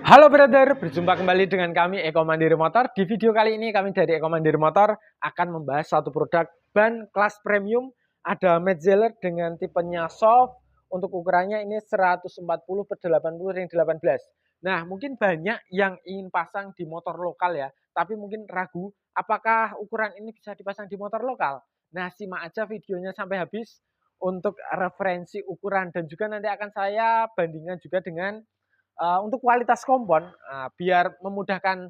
Halo brother, berjumpa kembali dengan kami Eko Mandiri Motor. Di video kali ini kami dari Eko Mandiri Motor akan membahas satu produk ban kelas premium. Ada Metzeler dengan tipenya soft. Untuk ukurannya ini 140/80 ring 18. Nah, mungkin banyak yang ingin pasang di motor lokal ya, tapi mungkin ragu apakah ukuran ini bisa dipasang di motor lokal. Nah, simak aja videonya sampai habis untuk referensi ukuran, dan juga nanti akan saya bandingkan juga dengan untuk kualitas kompon, biar memudahkan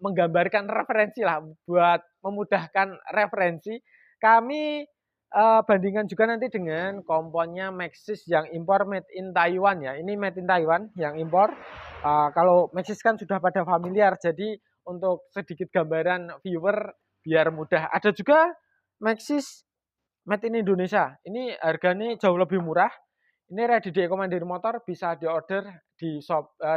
menggambarkan referensi lah, buat memudahkan referensi, kami bandingkan juga nanti dengan komponnya Maxxis yang impor made in Taiwan ya. Ini made in Taiwan yang impor. Kalau Maxxis kan sudah pada familiar, jadi untuk sedikit gambaran viewer biar mudah. Ada juga Maxxis made in Indonesia. Ini harganya jauh lebih murah. Ini ready di Eko Mandiri Motor, bisa diorder di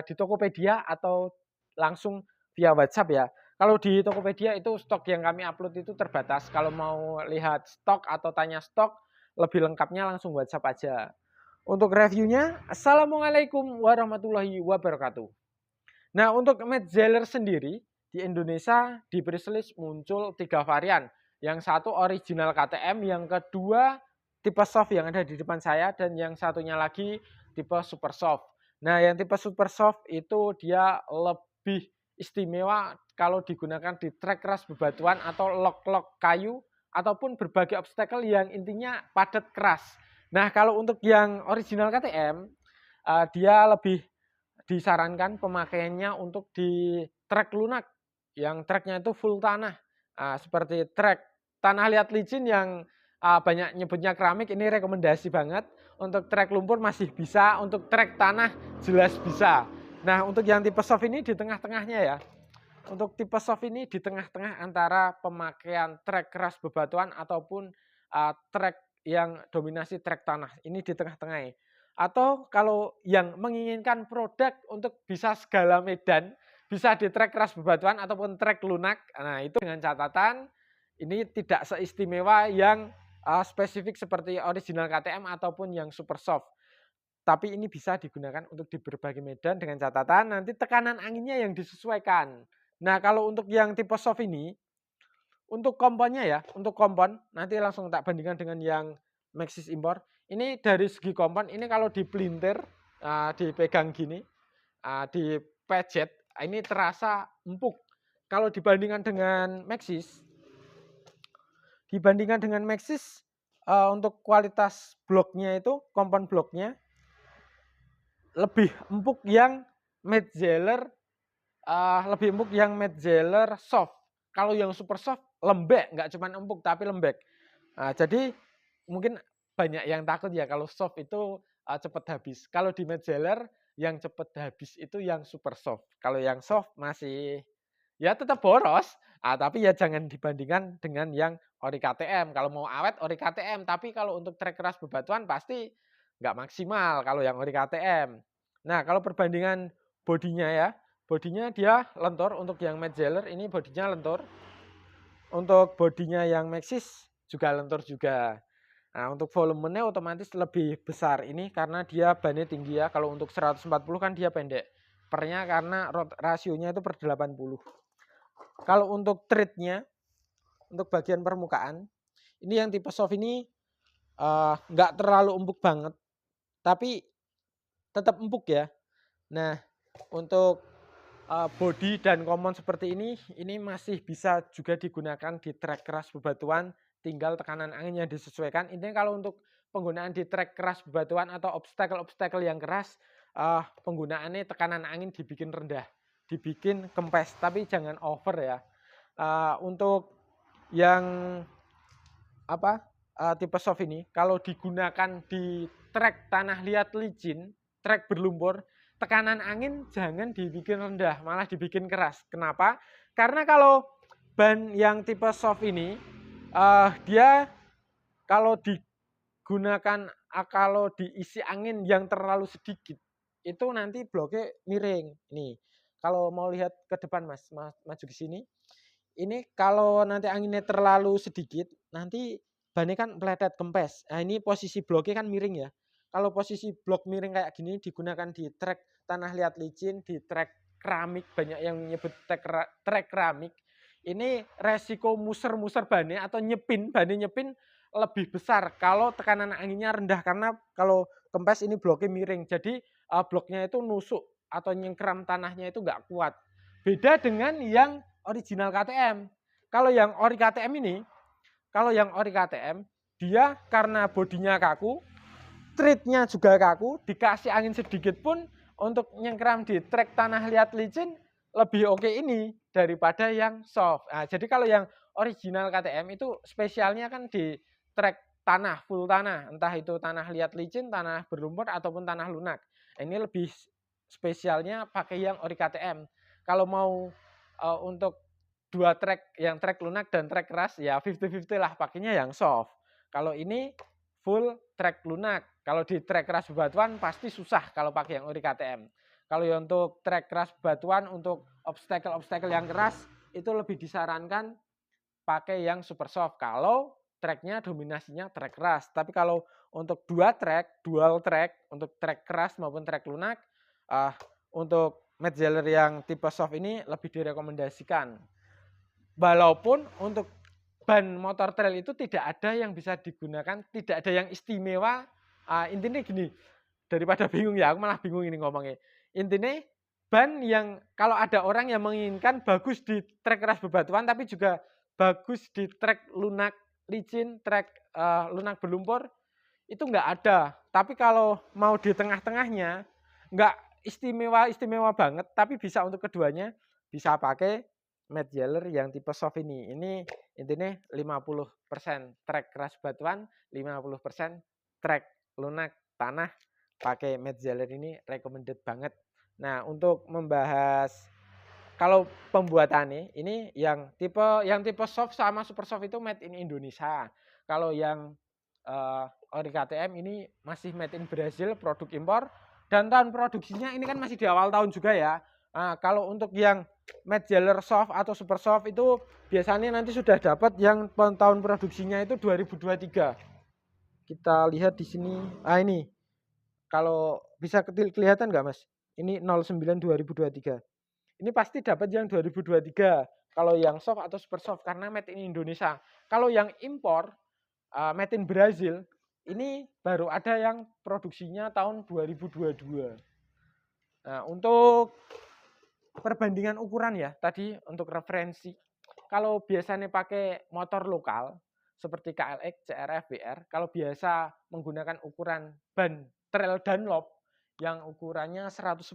di Tokopedia atau langsung via WhatsApp ya. Kalau di Tokopedia itu stok yang kami upload itu terbatas. Kalau mau lihat stok atau tanya stok lebih lengkapnya langsung WhatsApp aja. Untuk reviewnya, Assalamualaikum warahmatullahi wabarakatuh. Nah, untuk Metzeler sendiri di Indonesia di press muncul 3 varian. Yang satu original KTM, yang kedua tipe soft yang ada di depan saya, dan yang satunya lagi tipe super soft. Nah, yang tipe super soft itu dia lebih istimewa kalau digunakan di trek keras bebatuan atau lok-lok kayu ataupun berbagai obstacle yang intinya padat keras. Nah, kalau untuk yang original KTM, dia lebih disarankan pemakaiannya untuk di trek lunak yang treknya itu full tanah, seperti trek tanah liat licin yang banyak nyebutnya keramik, ini rekomendasi banget. Untuk trek lumpur masih bisa, untuk trek tanah jelas bisa. Nah, untuk yang tipe soft ini di tengah-tengahnya ya. Untuk tipe soft ini di tengah-tengah antara pemakaian trek keras bebatuan ataupun trek yang dominasi trek tanah. Ini di tengah-tengah. Atau kalau yang menginginkan produk untuk bisa segala medan, bisa di trek keras bebatuan ataupun trek lunak. Nah, itu dengan catatan ini tidak seistimewa yang spesifik seperti original KTM ataupun yang super soft. Tapi ini bisa digunakan untuk di berbagai medan dengan catatan nanti tekanan anginnya yang disesuaikan. Nah, kalau untuk yang tipe soft ini, untuk komponnya ya, untuk kompon nanti langsung tak bandingkan dengan yang Maxxis impor. Ini dari segi kompon, ini kalau dipelintir, dipegang gini, dipejet, ini terasa empuk. Kalau dibandingkan dengan Maxxis, untuk kualitas bloknya itu, kompon bloknya lebih empuk yang Metzeler, soft. Kalau yang super soft lembek, nggak cuma empuk tapi lembek. Jadi mungkin banyak yang takut ya kalau soft itu cepat habis. Kalau di Metzeler yang cepat habis itu yang super soft. Kalau yang soft masih ya tetap boros, tapi ya jangan dibandingkan dengan yang ori KTM. Kalau mau awet ori KTM, tapi kalau untuk trek keras bebatuan pasti nggak maksimal kalau yang ori KTM. Nah, kalau perbandingan bodinya ya, bodinya dia lentur. Untuk yang Metzeler ini bodinya lentur. Untuk bodinya yang Maxxis juga lentur juga. Nah, untuk volumenya otomatis lebih besar ini karena dia bannya tinggi ya. Kalau untuk 140 kan dia pendek. Pernya karena rasionya itu per 80. Kalau untuk treadnya, untuk bagian permukaan, ini yang tipe soft ini nggak terlalu empuk banget, tapi tetap empuk ya. Nah, untuk body dan komon seperti ini masih bisa juga digunakan di trek keras bebatuan, tinggal tekanan angin yang disesuaikan. Intinya kalau untuk penggunaan di trek keras bebatuan atau obstacle yang keras, penggunaannya tekanan angin dibikin rendah, dibikin kempes, tapi jangan over ya. Untuk yang tipe soft ini kalau digunakan di trek tanah liat licin, trek berlumpur, tekanan angin jangan dibikin rendah, malah dibikin keras. Kenapa? Karena kalau ban yang tipe soft ini dia kalau digunakan kalau diisi angin yang terlalu sedikit itu nanti bloknya miring. Nih, kalau mau lihat ke depan Mas, maju ke sini. Ini kalau nanti anginnya terlalu sedikit, nanti bannya kan meletet kempes. Nah, ini posisi bloknya kan miring ya. Kalau posisi blok miring kayak gini digunakan di trek tanah liat licin, di trek keramik, banyak yang menyebut trek keramik. Ini resiko muser-muser bannya atau bannya nyepin lebih besar kalau tekanan anginnya rendah, karena kalau kempes ini bloknya miring, jadi bloknya itu nusuk atau nyengkeram tanahnya itu nggak kuat. Beda dengan yang original KTM. Kalau yang ori KTM, dia karena bodinya kaku, treatnya juga kaku, dikasih angin sedikit pun untuk nyengkeram di trek tanah liat licin lebih oke ini daripada yang soft. Nah, jadi kalau yang original KTM itu spesialnya kan di trek tanah, full tanah, entah itu tanah liat licin, tanah berlumpur ataupun tanah lunak. Ini lebih spesialnya pakai yang ori KTM. Kalau mau untuk dua trek, yang trek lunak dan trek keras, ya 50-50 lah, pakainya yang soft. Kalau ini full trek lunak. Kalau di trek keras bebatuan pasti susah kalau pakai yang ori KTM. Kalau yang untuk trek keras bebatuan, untuk obstacle yang keras, itu lebih disarankan pakai yang super soft kalau treknya dominasinya trek keras. Tapi kalau untuk dual track, untuk trek keras maupun trek lunak, untuk Metzeler yang tipe soft ini lebih direkomendasikan. Walaupun untuk ban motor trail itu tidak ada yang bisa digunakan, tidak ada yang istimewa. Intinya gini, daripada bingung ya, aku malah bingung ini ngomongnya. Intinya ban yang kalau ada orang yang menginginkan bagus di trek keras bebatuan tapi juga bagus di trek lunak licin, trek lunak berlumpur, itu nggak ada. Tapi kalau mau di tengah-tengahnya, nggak istimewa banget, tapi bisa untuk keduanya, bisa pakai Metzeler yang tipe soft ini. Ini intinya 50% trek keras batuan, 50% trek lunak tanah, pakai Metzeler ini recommended banget. Nah, untuk membahas kalau pembuatannya ini yang tipe soft sama super soft itu made in Indonesia. Kalau yang ori KTM ini masih made in Brazil, produk impor, dan tahun produksinya ini kan masih di awal tahun juga ya. Nah, kalau untuk yang Metzeler soft atau super soft itu biasanya nanti sudah dapat yang tahun produksinya itu 2023. Kita lihat di sini. Ini kalau bisa kelihatan nggak Mas? Ini 09 2023. Ini pasti dapat yang 2023. Kalau yang soft atau super soft karena made in Indonesia. Kalau yang impor made in Brazil ini baru ada yang produksinya tahun 2022. Nah, untuk perbandingan ukuran ya, tadi untuk referensi. Kalau biasanya pakai motor lokal seperti KLX, CRF, BR, kalau biasa menggunakan ukuran ban trail Dunlop yang ukurannya 110,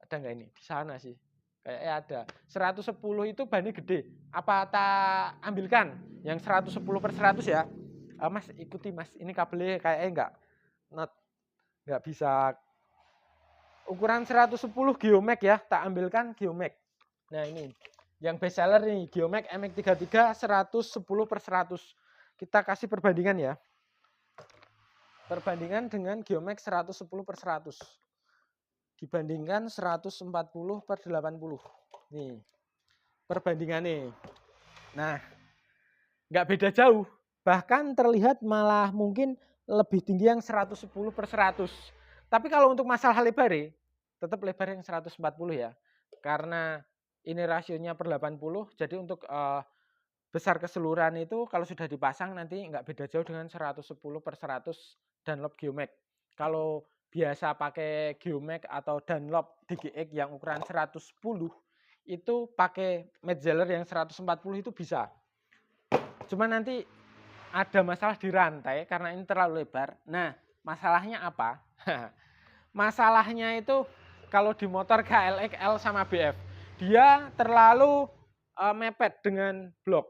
ada nggak ini? Di sana sih. Kayaknya ada. 110 itu bannya gede. Apa tak ambilkan yang 110/100 ya? Mas ikuti Mas, ini kabelnya kayaknya nggak bisa. Ukuran 110 Geomax ya, tak ambilkan Geomax. Nah ini, yang best seller nih, Geomax MX33 110/100. Kita kasih perbandingan ya. Perbandingan dengan Geomax 110/100. Dibandingkan 140/80. Nih, perbandingannya. Nah, nggak beda jauh. Bahkan terlihat malah mungkin lebih tinggi yang 110/100. Tapi kalau untuk masalah lebar, tetap lebar yang 140 ya. Karena ini rasionya per 80, jadi untuk besar keseluruhan itu kalau sudah dipasang nanti nggak beda jauh dengan 110/100 Dunlop Geomax. Kalau biasa pakai Geomax atau Dunlop DGX yang ukuran 110, itu pakai Metzeler yang 140 itu bisa. Cuma nanti ada masalah di rantai karena ini terlalu lebar. Nah, masalahnya apa? Masalahnya itu kalau di motor KLX, L sama BF, dia terlalu mepet dengan blok.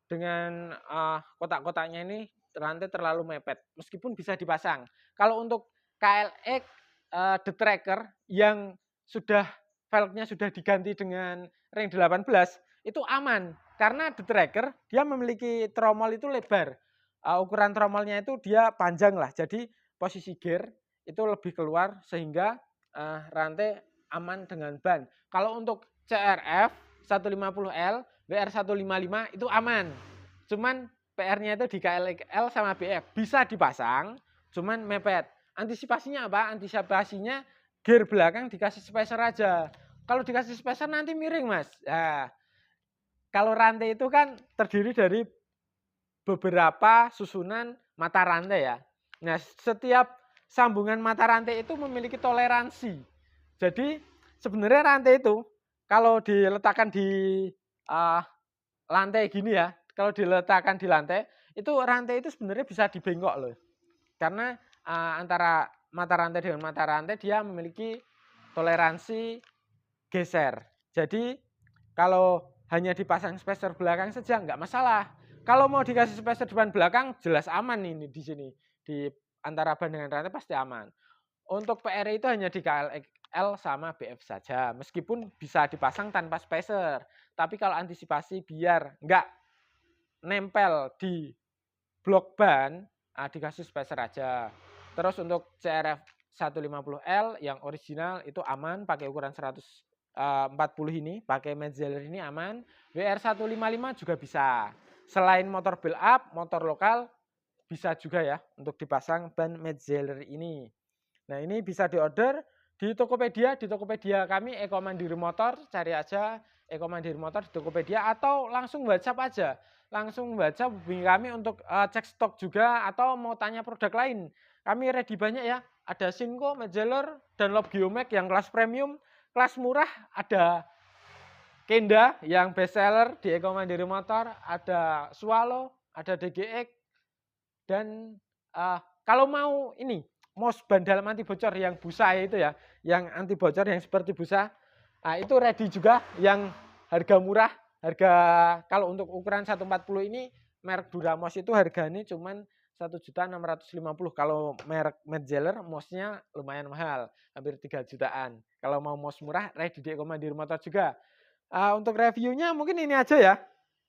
Dengan kotak-kotaknya ini rantai terlalu mepet, meskipun bisa dipasang. Kalau untuk KLX The Tracker yang sudah velgnya sudah diganti dengan ring 18, itu aman. Karena The Tracker dia memiliki tromol itu lebar. Ukuran tromolnya itu dia panjang lah, jadi posisi gear itu lebih keluar sehingga rantai aman dengan ban. Kalau untuk CRF 150L, WR 155 itu aman. Cuman PR-nya itu di KLX sama BF bisa dipasang, cuman mepet. Antisipasinya apa? Antisipasinya gear belakang dikasih spacer aja. Kalau dikasih spacer nanti miring, Mas. Nah, kalau rantai itu kan terdiri dari beberapa susunan mata rantai ya. Nah, setiap sambungan mata rantai itu memiliki toleransi. Jadi sebenarnya rantai itu kalau diletakkan di lantai gini ya, kalau diletakkan di lantai, itu rantai itu sebenarnya bisa dibengkok loh. Karena antara mata rantai dengan mata rantai dia memiliki toleransi geser. Jadi kalau hanya dipasang spacer belakang saja nggak masalah. Kalau mau dikasih spacer depan belakang jelas aman ini di sini. Di antara ban dengan rantai pasti aman. Untuk PR itu hanya di KLXL sama BF saja. Meskipun bisa dipasang tanpa spacer. Tapi kalau antisipasi biar nggak nempel di blok ban, dikasih spacer aja. Terus untuk CRF 150L yang original itu aman pakai ukuran 140 ini, pakai Metzeler ini aman. WR 155 juga bisa. Selain motor build up, motor lokal bisa juga ya untuk dipasang ban Metzeler ini. Nah, ini bisa diorder di Tokopedia. Di Tokopedia kami Eko Mandiri Motor, cari aja Eko Mandiri Motor di Tokopedia atau langsung WhatsApp aja. Langsung WhatsApp hubungi kami untuk cek stok juga atau mau tanya produk lain. Kami ready banyak ya. Ada Sinco, Metzeler, Dunlop Geomax yang kelas premium, kelas murah ada Kenda yang best seller di Eko Mandiri Motor, ada Swallow, ada DGX, dan kalau mau ini mouse ban dalam anti bocor yang busa itu ya, yang anti bocor yang seperti busa, itu ready juga yang harga murah. Harga kalau untuk ukuran 140 ini merek Duramos itu harganya cuman 1.650.000. Kalau merek Metzeler mouse-nya lumayan mahal, hampir 3 jutaan. Kalau mau mouse murah ready di Eko Mandiri Motor juga. Untuk reviewnya mungkin ini aja ya.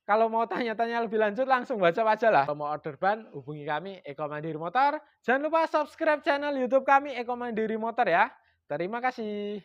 Kalau mau tanya-tanya lebih lanjut langsung WhatsApp aja lah. Kalau mau order ban hubungi kami Eko Mandiri Motor. Jangan lupa subscribe channel YouTube kami Eko Mandiri Motor ya. Terima kasih.